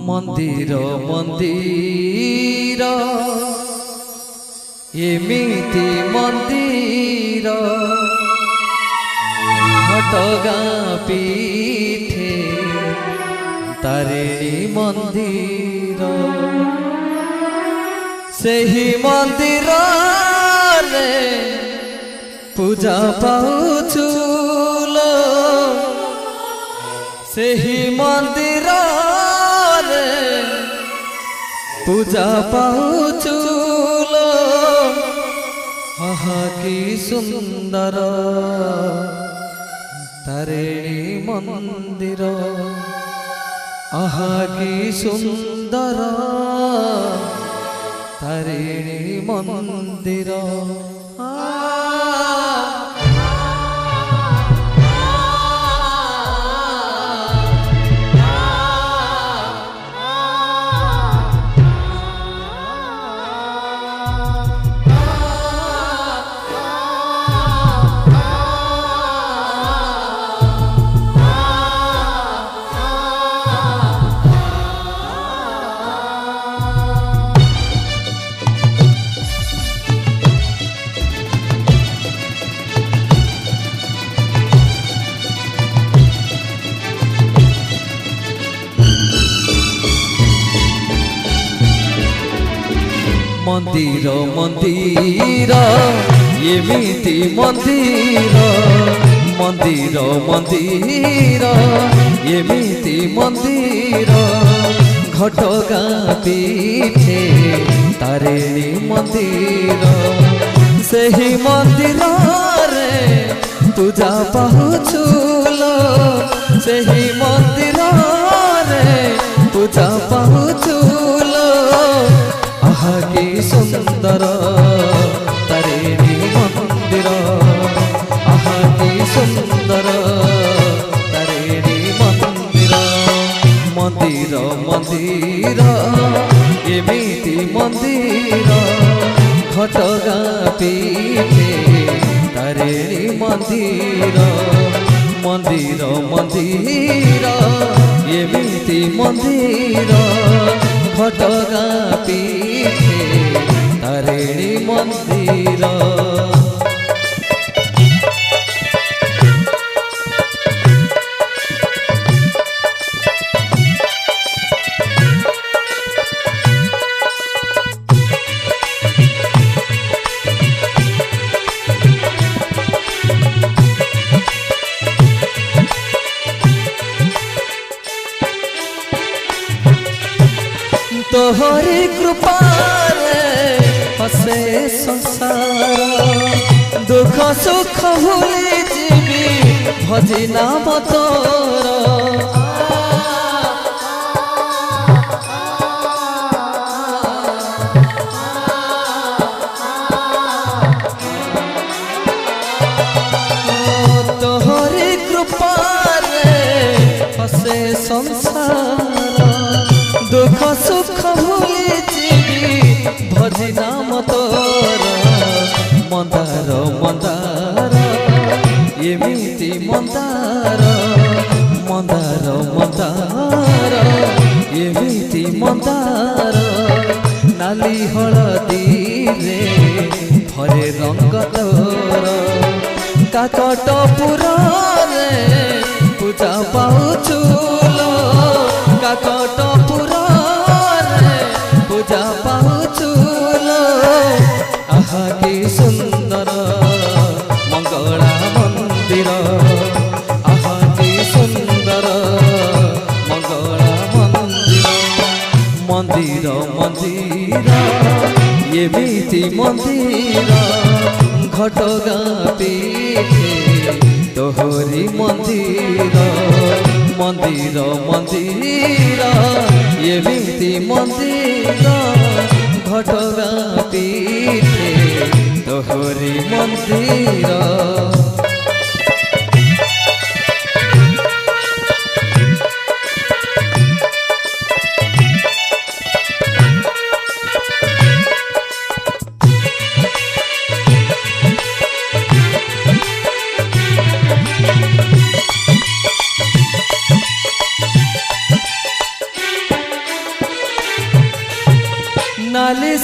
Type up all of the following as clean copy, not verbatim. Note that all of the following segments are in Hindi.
मंदिर मंदिर एमिति मंदिर घटगाँ पीठे तारिणी मंदिर सेही मंदिर रे पूजा पाउछुलो सेही मंदिर रे पूजा पाउछुलो आहा की सुंदर तारिणी मंदिर आहा की सुंदर तारिणी मंदिर मंदिर मंदिर एमिति मंदिर मंदिर मंदिर एमिति मंदिर घटगाँ पीठे तारिणी मंदिर सेही मंदिर रे पूजा पाउछुलो सेही मंदिर रे पूजा पाउछुलो आहा की सुंदर तारिणी मंदिर आहा की सुंदर तारिणी मंदिर मंदिर मंदिर एमिति मंदिर घटगाँ पीठे तारिणी मंदिर मंदिर मंदिर एमिति मंदिर घटगाँ पीठे तारिणी मंदिर तोहरी कृपा हसे संसार दुख सुख भूली जीवी भजी नाम तोर तोहरी कृपा हसे संसार दुख सुख भूली जीवी भजी नाम तोर मंदार मंदार एमिति मंदार मंदार मंदार एमिति मंदार नाली हलदी रे भरे रंग तोर काकटपुर रे पूजा पाउछुलो काकटपुर पूजा पाउछुलो आहा की सुंदर मंगला मंदिर आहा की सुंदर मंगला मंदिर मंदिर मंदिर एमिति मंदिर घटगाँ पीठे तोहरी मंदिर मंदिर मंदिर एमिति मंदिर घटगाँ पीठे तोहरी मंदिर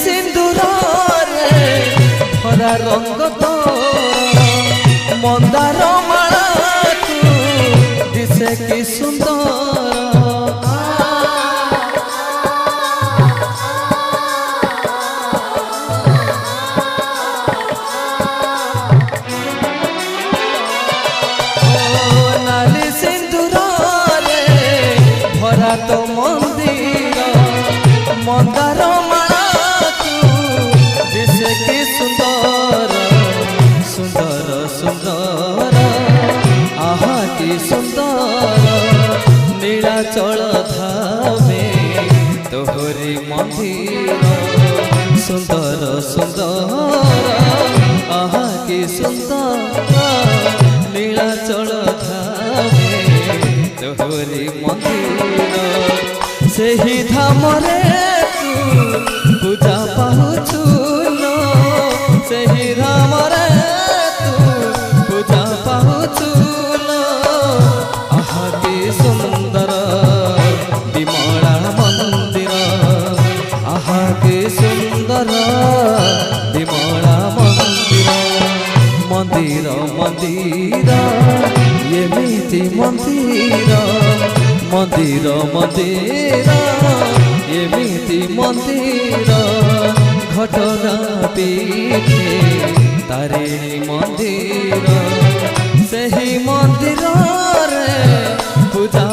सिंदूर भरा रंग तोर मंदार माला तू दिसे कि सुंदर नाली सिंदूर भरा तो मंदिर मंदार माला तू दिसे कि सुंदर सुंदर सुंदर आहा कि सुंदर नीलाचल धामे तोहरी मंदिर सुंदर सुंदर आहा कि सुंदर नीलाचल धामे तोहरी मंदिर सेही धामरे तू पूजा पाहुछु लो सेही धामरे तू पूजा पाहुछु लो आहा कि सुंदर विमला मंदिर आहा कि सुंदर विमला मंदिर मंदिर मंदिर एमिति मंदिर मंदिर मंदिर एमिति मंदिर घटना पीठे तारिणी मंदिर सही मंदिर रे पूजा